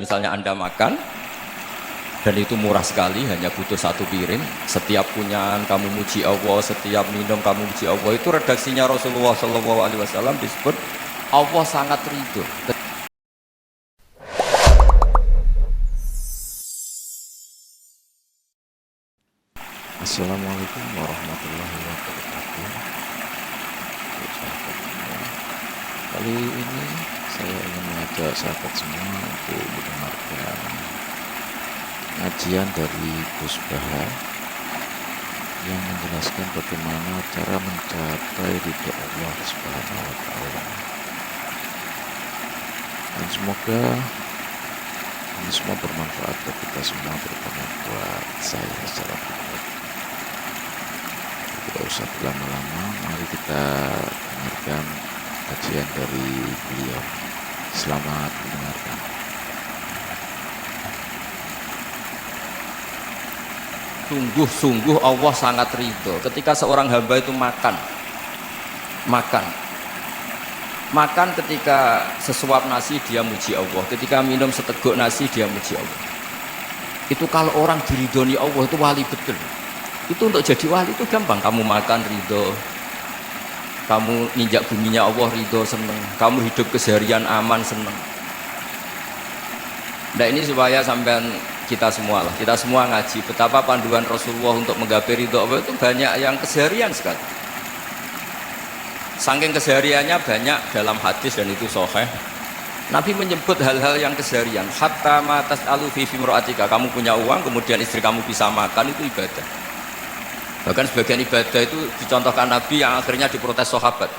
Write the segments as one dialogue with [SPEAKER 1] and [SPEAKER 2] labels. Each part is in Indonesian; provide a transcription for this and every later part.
[SPEAKER 1] misalnya Anda makan dan itu murah sekali, hanya butuh satu piring, setiap punyaan kamu muji Allah, setiap minum kamu muji Allah, itu redaksinya Rasulullah SAW disebut Allah sangat ridho.
[SPEAKER 2] Assalamualaikum warahmatullahi wabarakatuh. Kali ini saya ingin mengajak sahabat semua untuk mendengarkan kajian dari Gus Baha yang menjelaskan bagaimana cara mencapai ridho Allah Subhanahu wa Ta'ala. Dan semoga ini semua bermanfaat bagi kita semua, terutama buat saya secara pribadi. Tidak usah berlama-lama, mari kita dengarkan kajian dari beliau. Selamat mendengarkan.
[SPEAKER 1] Sungguh-sungguh Allah sangat ridho ketika seorang hamba itu makan ketika sesuap nasi dia muji Allah, ketika minum seteguk nasi dia muji Allah. Itu kalau orang diridhoni Allah itu wali betul. Itu untuk jadi wali itu gampang, kamu makan ridho, kamu ninjak buminya Allah ridho seneng, kamu hidup keseharian aman seneng. Nah ini supaya sampean kita semua ngaji betapa panduan Rasulullah untuk menggapai ridho Allah itu banyak yang keseharian sekali. Saking kesehariannya banyak dalam hadis dan itu sahih. Nabi menyebut hal-hal yang keseharian. Hatta ma tas'alu fi imra'atika, kamu punya uang kemudian istri kamu bisa makan, itu ibadah. Bahkan sebagian ibadah itu dicontohkan Nabi yang akhirnya diprotes sahabat,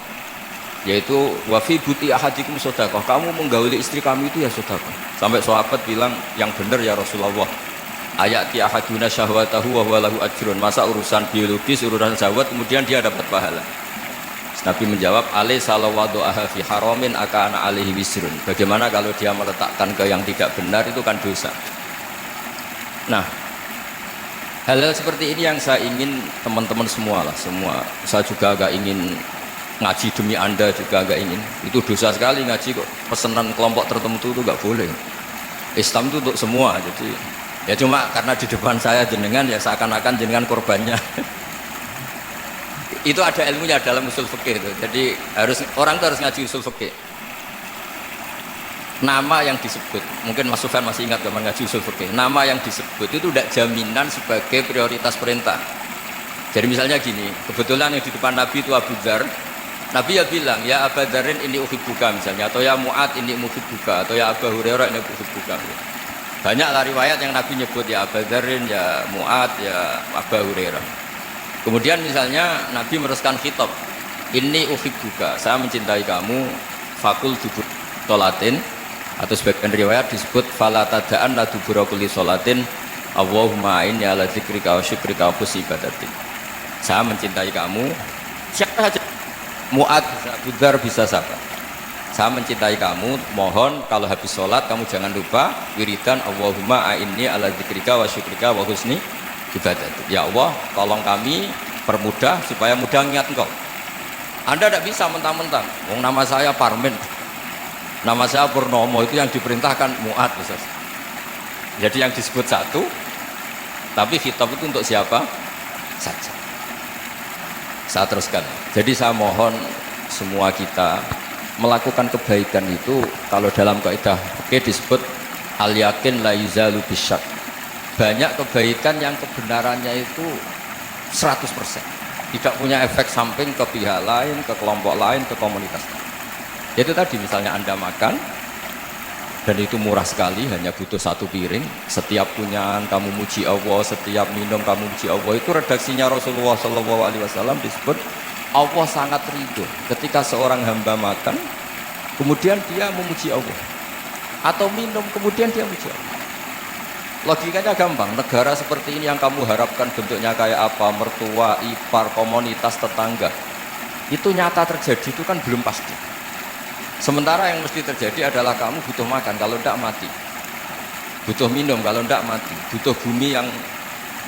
[SPEAKER 1] yaitu wa fi buti ahadikum sedekah, kamu menggauli istri kamu itu ya sedekah. Sampai sahabat bilang, yang benar ya Rasulullah, ayati ahaduna syahwatahu wa huwa lahu ajrun, masa urusan biologis, urusan syahwat kemudian dia dapat pahala. Nabi menjawab, alaysa lawadu'aha fi haramin akana alaihi wisrun, bagaimana kalau dia meletakkan ke yang tidak benar, itu kan dosa. Nah, hal-hal seperti ini yang saya ingin teman-teman semua, saya juga agak ingin ngaji demi Anda juga agak ingin. Itu dosa sekali ngaji kok pesanan kelompok tertentu itu gak boleh. Islam itu untuk semua, jadi ya cuma karena di depan saya jenengan ya seakan-akan jenengan korbannya. Itu ada ilmunya dalam usul fikih itu. Jadi orang itu harus ngaji usul fikih. Nama yang disebut, mungkin Mas Sufyan masih ingat zaman ngaji usul fikih, nama yang disebut itu tidak jaminan sebagai prioritas perintah. Jadi misalnya gini, kebetulan yang di depan Nabi itu Abu Dzar, Nabi ya bilang, ya Abu Dzarin ini uhibbuka misalnya, atau ya Mu'ad ini uhibbuka, atau ya Abu Hurairah ini uhibbuka. Banyaklah riwayat yang Nabi nyebut ya Abu Dzarin, ya Mu'ad, ya Abu Hurairah. Kemudian misalnya Nabi meneruskan khitab, ini uhibbuka, saya mencintai kamu, fakul dubur sholatin, atau sebagian riwayat disebut fala tada'an la dubura kulli sholatin Allahumma inni ala dzikrika wa syukrika wa husni ibadatik. Saya mencintai kamu, siapa saja, Mu'ad, Abu Dzar bisa siapa. Saya mencintai kamu, mohon kalau habis sholat kamu jangan lupa wiridan Allahumma inni ala dzikrika wa syukrika wa husni ibadatik. Ya Allah, tolong kami permudah supaya mudah ingat Engkau. Anda tidak bisa mentang-mentang, nama saya Parmen, nama saya Purnomo, itu yang diperintahkan Mu'ad. Jadi yang disebut satu, tapi khitab itu untuk siapa saja. Saya teruskan. Jadi saya mohon semua kita melakukan kebaikan itu, kalau dalam kaidah fikih disebut al yakin la yuzalu bisyak. Banyak kebaikan yang kebenarannya itu 100%, tidak punya efek samping ke pihak lain, ke kelompok lain, ke komunitas lain. Itu tadi misalnya Anda makan dan itu murah sekali, hanya butuh satu piring, setiap punyaan kamu muji Allah, setiap minum kamu muji Allah, itu redaksinya Rasulullah SAW disebut Allah sangat ridho ketika seorang hamba makan kemudian dia memuji Allah, atau minum kemudian dia memuji Allah. Logikanya gampang, negara seperti ini yang kamu harapkan bentuknya kayak apa, mertua, ipar, komunitas, tetangga, itu nyata terjadi itu kan belum pasti. Sementara yang mesti terjadi adalah kamu butuh makan, kalau tidak mati, butuh minum, kalau tidak mati, butuh bumi yang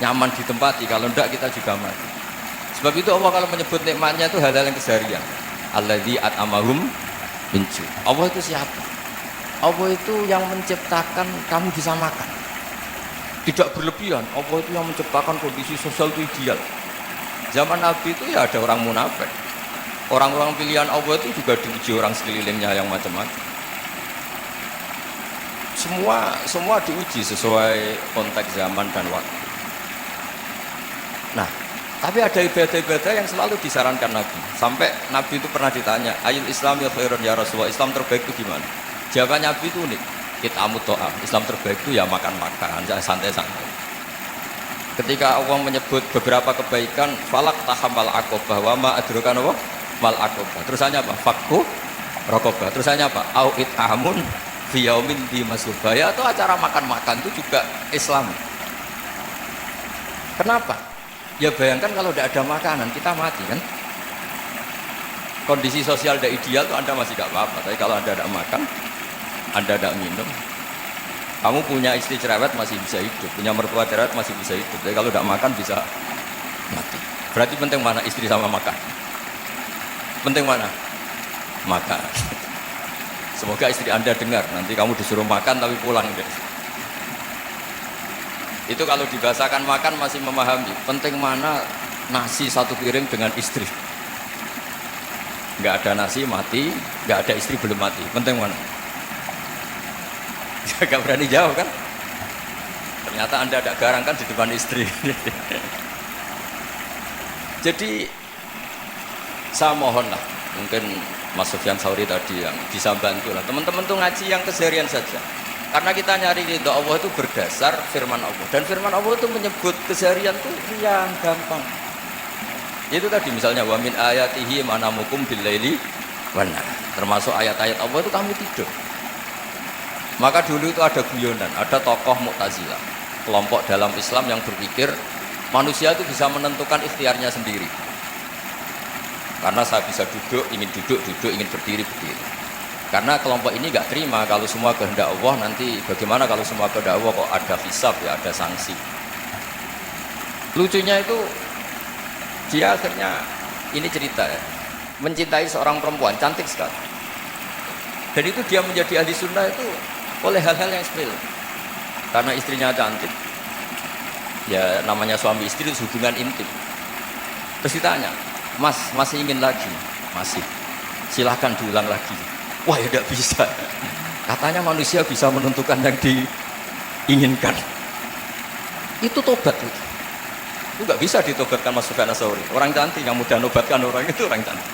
[SPEAKER 1] nyaman ditempati, kalau tidak kita juga mati. Sebab itu Allah kalau menyebut nikmatnya itu hal-hal yang keseharian. Alladzi at'amahum min ju'. Allah itu siapa? Allah itu yang menciptakan kamu bisa makan. Tidak berlebihan. Allah itu yang menciptakan kondisi sosial itu ideal. Zaman Nabi itu ya ada orang munafik. Orang-orang pilihan Allah itu juga diuji orang sekelilingnya yang macam-macam. Semua diuji sesuai konteks zaman dan waktu. Nah, tapi ada ibadah-ibadah yang selalu disarankan Nabi. Sampai Nabi itu pernah ditanya, ayul Islam ya khairun ya Rasulullah, Islam terbaik itu gimana? Jawaban Nabi itu unik. Kit'amut to'am, Islam terbaik itu ya makan-makan, santai-santai. Ketika Allah menyebut beberapa kebaikan, falak tahamal aqobah, wa ma adrokan apa? Mal aqobah. Terusannya apa? Fakku rokobah. Terusannya apa? Au it'amun fi yaumin di masubaya. Itu acara makan-makan itu juga Islam. Kenapa? Ya bayangkan kalau tidak ada makanan, kita mati kan? Kondisi sosial tidak ideal itu Anda masih tidak apa-apa. Tapi kalau Anda tidak makan, Anda tidak minum, kamu punya istri cerewet masih bisa hidup, punya mertua cerewet masih bisa hidup. Tapi kalau tidak makan bisa mati. Berarti penting mana istri sama makan? Penting mana? Makan. Semoga istri Anda dengar. Nanti kamu disuruh makan tapi pulang deh. Itu kalau dibahasakan makan masih memahami. Penting mana nasi satu piring dengan istri? Nggak ada nasi mati, nggak ada istri belum mati. Penting mana? Gak berani jawab kan? Ternyata Anda ada garang kan di depan istri. Jadi saya mohonlah, mungkin Mas Sufyan Sauri tadi yang bisa bantu lah. Teman-teman tuh ngaji yang keseharian saja. Karena kita nyari ridho Allah itu berdasar firman Allah. Dan firman Allah itu menyebut keseharian itu yang gampang. Itu tadi misalnya wa min ayatihi manamukum billaili wan nahar. Termasuk ayat-ayat Allah itu kamu tidur. Maka dulu itu ada guyonan, ada tokoh Mu'tazilah, kelompok dalam Islam yang berpikir manusia itu bisa menentukan ikhtiarnya sendiri. Karena saya bisa duduk, ingin duduk, ingin berdiri. Karena kelompok ini nggak terima kalau semua kehendak Allah, nanti bagaimana kalau semua kehendak Allah kok ada hisab ya, ada sanksi. Lucunya itu dia akhirnya, ini cerita ya, mencintai seorang perempuan cantik sekali. Dan itu dia menjadi ahli sunnah itu oleh hal-hal yang sepele. Karena istrinya cantik, ya namanya suami istri itu hubungan intim. Terus ditanya, Mas, masih ingin lagi? Masih. Silahkan diulang lagi. Wah ya tidak bisa. Katanya manusia bisa menentukan yang diinginkan. Itu tobat. Itu nggak bisa ditobatkan Mas Sufyan Ats-Tsauri. Orang cantik yang mudah nobatkan orang itu orang cantik.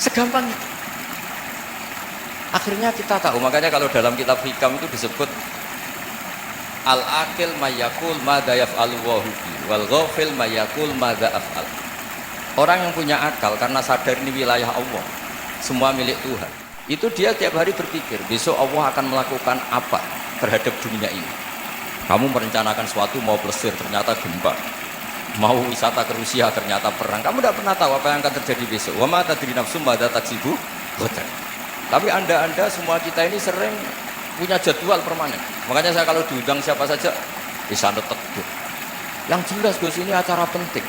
[SPEAKER 1] Segampang itu. Akhirnya kita tahu, makanya kalau dalam kitab Hikam itu disebut al-aqil mayyakul madza yaf'alu wa hubi wal ghafil mayyakul madza af'al. Orang yang punya akal karena sadar ini wilayah Allah, semua milik Tuhan. Itu dia tiap hari berpikir, besok Allah akan melakukan apa terhadap dunia ini. Kamu merencanakan sesuatu mau plesir, ternyata gempa. Mau wisata ke Rusia, ternyata perang. Kamu tidak pernah tahu apa yang akan terjadi besok. Wa ma tadri nafsum madza taksibu ghadan. Tapi anda semua kita ini sering punya jadwal permanen. Makanya saya kalau diundang siapa saja bisa tegur. Yang jelas Gus ini acara penting.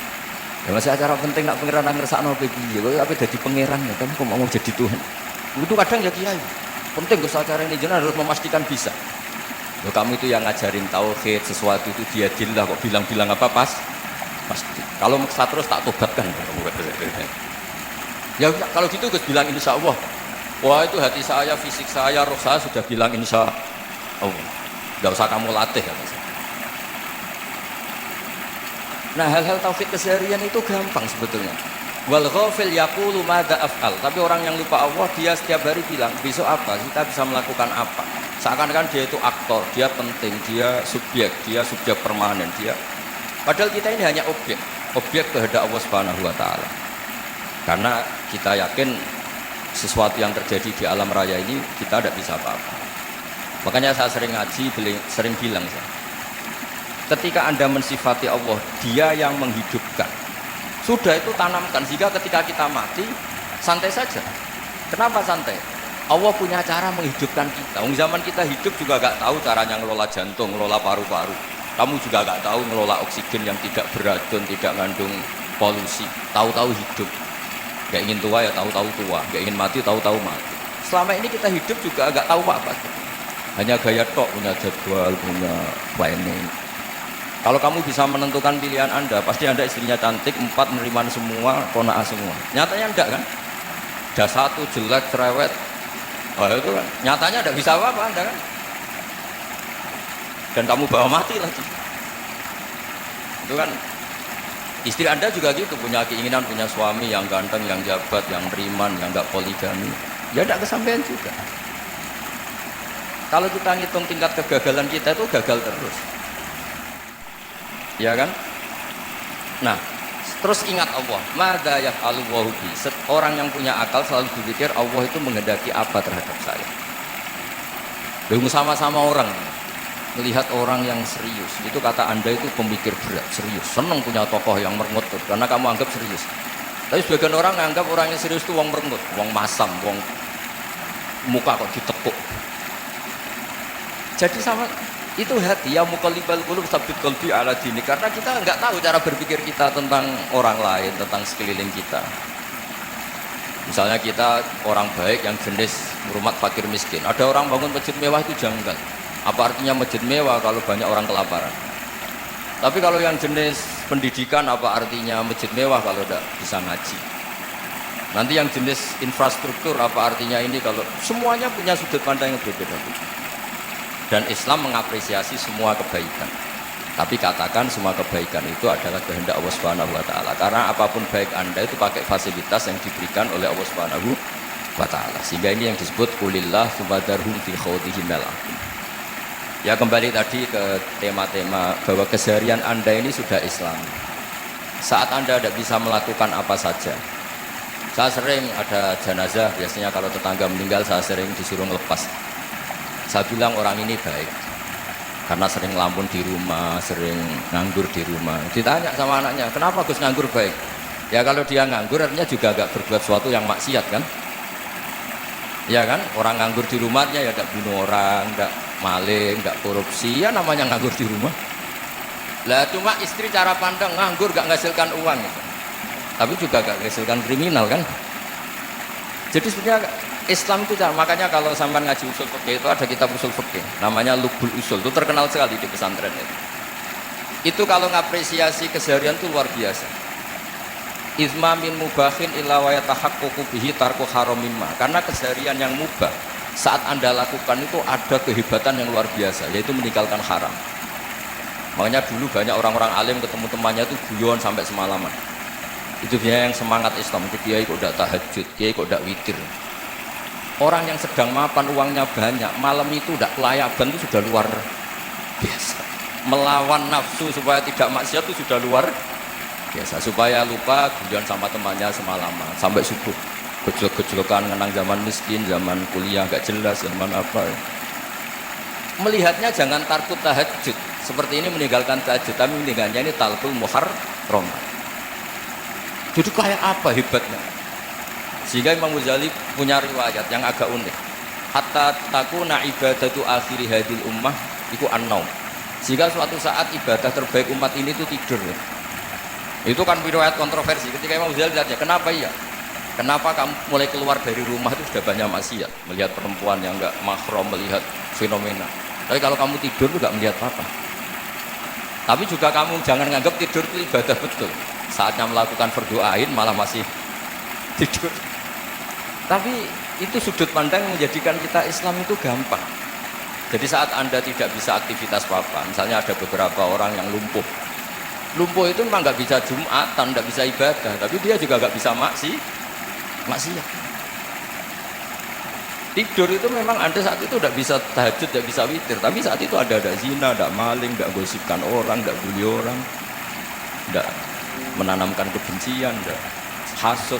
[SPEAKER 1] Ya masih acara penting nak pangeran ngersakno piye. Kowe ape dadi pangeran ya kamu kok mau jadi Tuhan. Itu kadang ya kiai. Penting Gus acara ini jenengan harus memastikan bisa. Loh, kamu itu yang ngajarin tauhid sesuatu itu diadillah kok bilang-bilang apa pasti. Kalau maksa terus tak tobatkan. Ya kalau gitu Gus bilang insya Allah. Wah itu hati saya, fisik saya, roh saya sudah bilang insya Allah. Gak usah kamu latih ya. Nah hal-hal tauhid keseharian itu gampang sebetulnya. Wal ghafil yaqulu madza af'al. Tapi orang yang lupa Allah dia setiap hari bilang besok apa? Kita bisa melakukan apa? Seakan-akan dia itu aktor, dia penting, dia subjek permanen, dia. Padahal kita ini hanya objek kehendak Allah Subhanahu wa taala. Karena kita yakin sesuatu yang terjadi di alam raya ini kita tidak bisa apa-apa. Makanya saya sering ngaji, sering bilang saya, ketika Anda mensifati Allah, dia yang menghidupkan. Sudah itu tanamkan, sehingga ketika kita mati, santai saja. Kenapa santai? Allah punya cara menghidupkan kita. Zaman kita hidup juga gak tahu caranya ngelola jantung, ngelola paru-paru. Kamu juga gak tahu ngelola oksigen yang tidak beracun, tidak mengandung polusi. Tahu-tahu hidup. Gak ingin tua ya tahu-tahu tua, gak ingin mati tahu-tahu mati. Selama ini kita hidup juga agak tahu apa-apa. Hanya gaya tok, punya jadwal, punya planning. Kalau kamu bisa menentukan pilihan Anda, pasti Anda istrinya cantik, 4 menerima semua, qanaah semua. Nyatanya enggak kan? Ada 1 jelek, cerewet. Oh itu kan, nyatanya enggak bisa apa-apa Anda kan? Dan kamu bawa mati lagi. Itu kan, istri Anda juga gitu, punya keinginan, punya suami yang ganteng, yang jabat, yang beriman, yang enggak poligami. Ya enggak kesampaian juga. Kalau kita ngitung tingkat kegagalan kita itu gagal terus. Ya kan? Nah, terus ingat Allah. Madza yaf'alu Allahu bi. Orang yang punya akal selalu berpikir Allah itu menghendaki apa terhadap saya. Belum sama-sama orang melihat orang yang serius. Itu kata Anda itu pemikir berat, serius. Senang punya tokoh yang merengut karena kamu anggap serius. Tapi sebagian orang menganggap orang yang serius itu wong merengut, wong masam, wong muka kok ditekuk. Jadi sama itu hati ya muqallibal qulub tsabbit qalbi ala dini, karena kita enggak tahu cara berpikir kita tentang orang lain, tentang sekeliling kita. Misalnya kita orang baik yang jenis rumah fakir miskin, ada orang bangun masjid mewah itu janggal. Apa artinya masjid mewah kalau banyak orang kelaparan? Tapi kalau yang jenis pendidikan, apa artinya masjid mewah kalau tidak bisa ngaji? Nanti yang jenis infrastruktur, apa artinya ini kalau semuanya punya sudut pandang yang berbeda-beda. Dan Islam mengapresiasi semua kebaikan. Tapi katakan semua kebaikan itu adalah kehendak Allah Subhanahu wa taala. Karena apapun baik Anda itu pakai fasilitas yang diberikan oleh Allah Subhanahu wa taala. Sehingga ini yang disebut qulillah subadarhum fil khawdihim malakum. Ya kembali tadi ke tema-tema bahwa keseharian Anda ini sudah Islam. Saat Anda tidak bisa melakukan apa saja. Saya sering ada jenazah, biasanya kalau tetangga meninggal saya sering disuruh ngelepas. Saya bilang orang ini baik karena sering ngelamun di rumah, sering nganggur di rumah. Ditanya sama anaknya, kenapa Gus nganggur baik? Ya kalau dia nganggur artinya juga agak berbuat sesuatu yang maksiat kan? Ya kan? Orang nganggur di rumahnya ya tidak bunuh orang, tidak maling, tidak korupsi, ya namanya nganggur di rumah. Lah cuma istri cara pandang nganggur gak menghasilkan uang gitu. Tapi juga gak menghasilkan kriminal kan? Jadi sebenarnya Islam itu, makanya kalau sampai ngaji usul fikih itu ada kitab usul fikih namanya Lubul Usul, itu terkenal sekali di pesantren itu kalau ngapresiasi keseharian itu luar biasa. Izma min mubahin illa wa yatahaqqaqu bihi tarku haramimma, karena keseharian yang mubah saat Anda lakukan itu ada kehebatan yang luar biasa, yaitu meninggalkan haram. Makanya dulu banyak orang-orang alim ketemu temannya itu guyon sampai semalaman. Itu dia yang semangat Islam, itu kiai kok tidak tahajud, kiai kok tidak witir. Orang yang sedang mapan uangnya banyak, malam itu tidak kelayaban itu sudah luar biasa. Melawan nafsu supaya tidak maksiat itu sudah luar biasa. Supaya lupa guyon sama temannya semalaman sampai subuh. Gejolak-gejolokan mengenang zaman miskin, zaman kuliah gak jelas, zaman apa. Melihatnya jangan tarkut tahajud. Seperti ini meninggalkan tahajud, tapi meninggalnya ini talqul muharram. Jadi kayak apa hebatnya? Sehingga Imam Ghazali punya riwayat yang agak unik. Hatta takuna ibadatu akhiri hadil ummah iku an-naum. Sehingga suatu saat ibadah terbaik umat ini itu tidur. Itu kan riwayat kontroversi. Ketika Imam Ghazali lihatnya, kenapa iya? Kenapa kamu mulai keluar dari rumah itu sudah banyak maksiat, melihat perempuan yang enggak mahram, melihat fenomena. Tapi kalau kamu tidur itu enggak melihat apa. Tapi juga kamu jangan menganggap tidur itu ibadah betul. Saatnya melakukan berdoain malah masih tidur. Tapi itu sudut pandang yang menjadikan kita Islam itu gampang. Jadi saat Anda tidak bisa aktivitas apa-apa, misalnya ada beberapa orang yang lumpuh. Lumpuh itu memang nggak bisa Jumatan, nggak bisa ibadah, tapi dia juga nggak bisa maksiat. Tidur itu memang Anda saat itu tidak bisa tahajud, tidak bisa witir, tapi saat itu ada zina, ada maling, tidak gosipkan orang, tidak bully orang, tidak menanamkan kebencian, tidak hasud.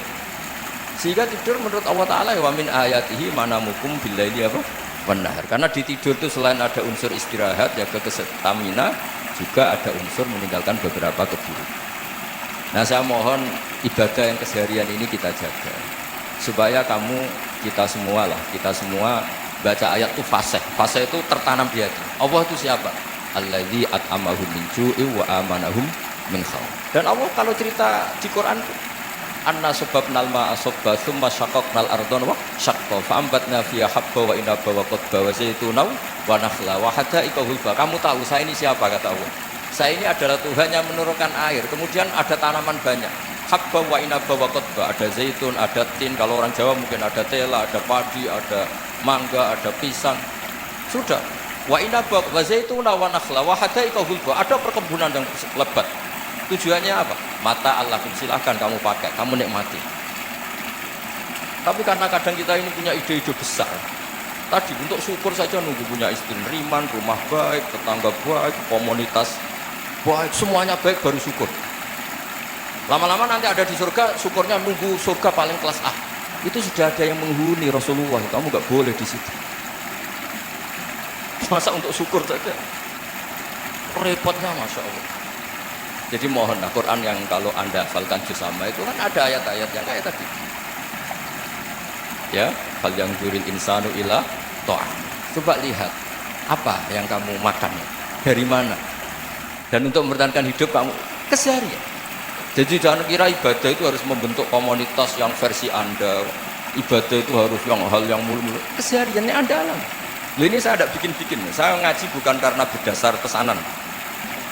[SPEAKER 1] Sehingga tidur menurut Allah Ta'ala wa min ayatihi manamukum billaili apa? Benar. Karena di tidur itu selain ada unsur istirahat, jaga kestamina, juga ada unsur meninggalkan beberapa keburukan. Nah saya mohon ibadah yang keseharian ini kita jaga. Supaya kita semua baca ayat itu fasih. Fasih itu tertanam di hati. Allah itu siapa? Alladzi at'amahum min ju'i wa amanahum min khauf. Dan Allah kalau cerita di Quran anna sababnal ma'a sabba thumma syaqaqnal ardha wa syaqqa fa ambatna fiha habba wa inaba wa qadba wa zaituna wa nakhla wa hada'iqa hulba. Kamu tahu saya ini siapa, kata Allah. Saya ini adalah Tuhan yang menurunkan air, kemudian ada tanaman banyak, habba wa inaba wa qadba, ada zaitun, ada tin, kalau orang Jawa mungkin ada tela, ada padi, ada mangga, ada pisang. Sudah. Wa inaba wa zaituna wa nakhla wa hada'iqa hulba, ada perkebunan yang lebat. Tujuannya apa? Mata Allah, silahkan kamu pakai, kamu nikmati. Tapi karena kadang kita ini punya ide-ide besar. Tadi untuk syukur saja nunggu punya istri riman, rumah baik, tetangga baik, komunitas baik, semuanya baik baru syukur. Lama-lama nanti ada di surga, syukurnya nunggu surga paling kelas A. Itu sudah ada yang menghuni Rasulullah, kamu nggak boleh di situ. Masa untuk syukur saja? Repotnya Masya Allah. Jadi mohonlah Quran yang kalau Anda hafalkan juz amma itu kan ada ayat-ayat yang kayak tadi. Ya, hal yang juril insanu ila ta'am. Coba lihat apa yang kamu makan, dari mana, dan untuk mempertahankan hidup kamu keseharian. Jadi jangan kira ibadah itu harus membentuk komunitas yang versi Anda. Ibadah itu harus yang hal yang mulu-mulu. Kesehariannya Anda alami. Ini saya tidak bikin-bikin. Saya ngaji bukan karena berdasar pesanan.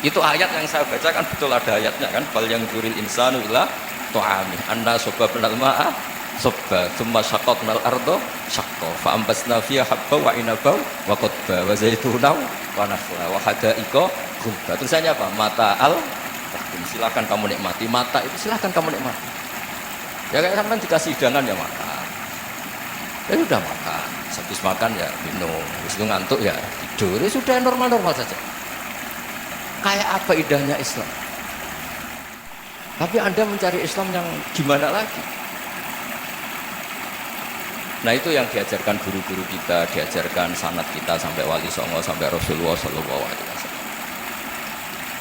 [SPEAKER 1] Itu ayat yang saya bacakan betul ada ayatnya kan. Fal yang juril insanu ila ta'ami anna sababnal ma'a sabba thumma syaqaqnal arda syaqqa fa ambasna fiha habba wa inaba wa qadba wa zaituna wa nakhla wa hada'iqa ghulba. Tulisannya apa? Mata al silakan kamu nikmati. Mata itu silakan kamu nikmati. Ya kayak sampean dikasih hidangan ya makan. Ya sudah makan. Habis makan ya minum. Habis itu ngantuk ya tidur. Ya sudah normal-normal saja. Kayak apa indahnya Islam. Tapi Anda mencari Islam yang gimana lagi? Nah itu yang diajarkan guru-guru kita, diajarkan sanad kita sampai Wali Songo, sampai Rasulullah SAW.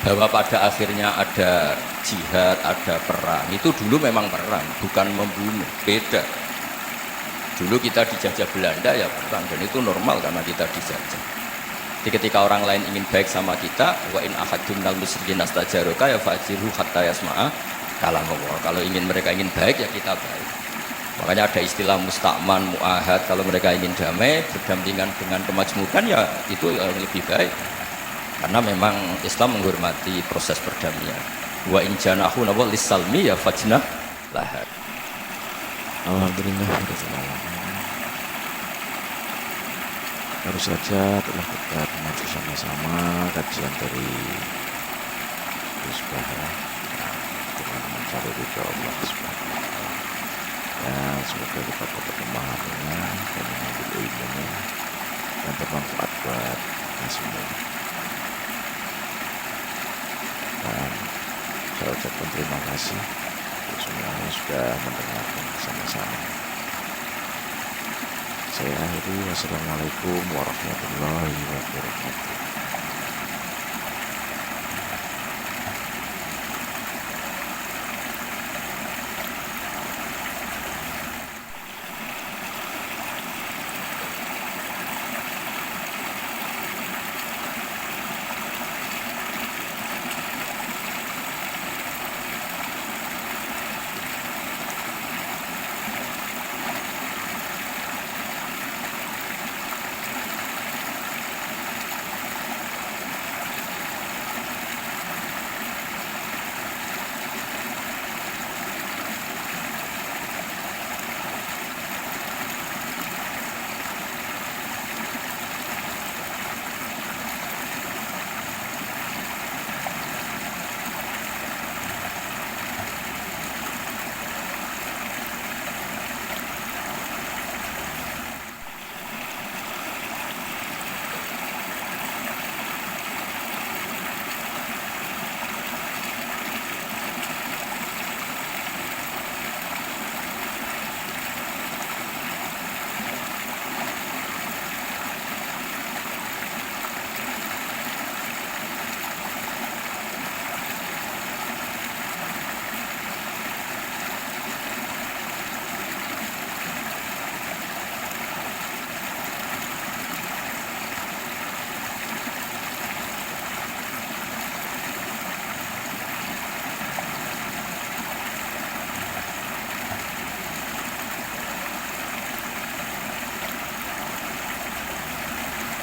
[SPEAKER 1] Bahwa pada akhirnya ada jihad, ada perang. Itu dulu memang perang, bukan membunuh, beda. Dulu kita dijajah Belanda ya perang, dan itu normal karena kita dijajah. Jadi ketika orang lain ingin baik sama kita, wa in ahadun minal musyrikin astajaruka ya fajiru hatta yasma'a kalam Allah. Kalau mereka ingin baik ya kita baik. Makanya ada istilah musta'man, mu'ahad. Kalau mereka ingin damai, berdampingan dengan kemajmukan ya itu yang lebih baik. Karena memang Islam menghormati proses perdamaian. Wa in janahu nawal lisalmi ya fajnah lahar.
[SPEAKER 2] Alhamdulillah. Baru saja telah kita mengaji sama-sama kajian dari Gus Bahra dengan mencari ridha Allah Subhanahu wa Ta'ala. Dan semoga kita dapat memahaminya dan mengambil ilmunya dan bermanfaat buat kita semua. Dan saya ucapkan terima kasih untuk semuanya sudah mendengarkan bersama-sama. Saya akhiri, wassalamualaikum warahmatullahi wabarakatuh.